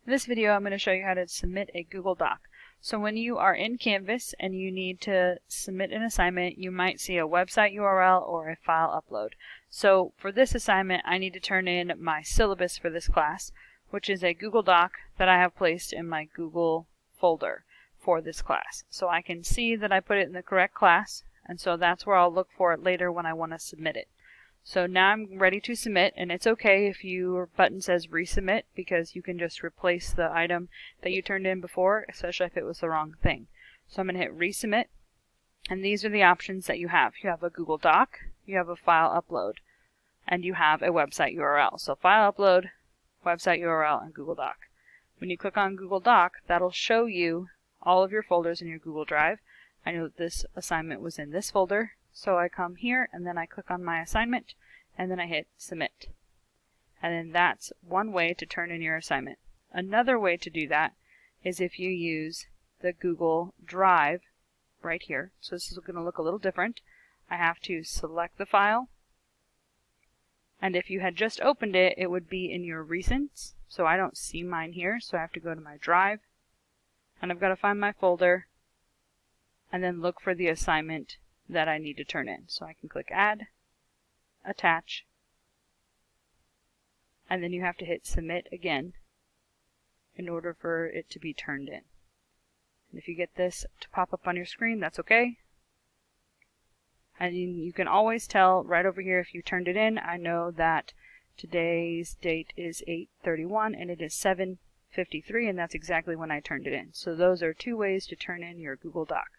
In this video I'm going to show you how to submit a Google Doc. So when you are in Canvas and you need to submit an assignment, you might see a website URL or a file upload. So for this assignment I need to turn in my syllabus for this class, which is a Google Doc that I have placed in my Google folder for this class. So I can see that I put it in the correct class, and so that's where I'll look for it later when I want to submit it. So now I'm ready to submit, and it's okay if your button says resubmit, because you can just replace the item that you turned in before, especially if it was the wrong thing. So I'm going to hit resubmit, and these are the options that you have. You have a Google Doc, you have a file upload, and you have a website URL. So file upload, website URL, and Google Doc. When you click on Google Doc, that'll show you all of your folders in your Google Drive. I know that this assignment was in this folder, so I come here and then I click on my assignment and then I hit submit. And then that's one way to turn in your assignment. Another way to do that is if you use the Google Drive right here. So this is going to look a little different. I have to select the file, and if you had just opened it, it would be in your recents. So I don't see mine here, so I have to go to my Drive, and I've got to find my folder and then look for the assignment that I need to turn in. So I can click Add, Attach, and then you have to hit Submit again in order for it to be turned in. And if you get this to pop up on your screen, that's okay. And you can always tell right over here if you turned it in. I know that today's date is 8/31 and it is 7:53, and that's exactly when I turned it in. So those are two ways to turn in your Google Doc.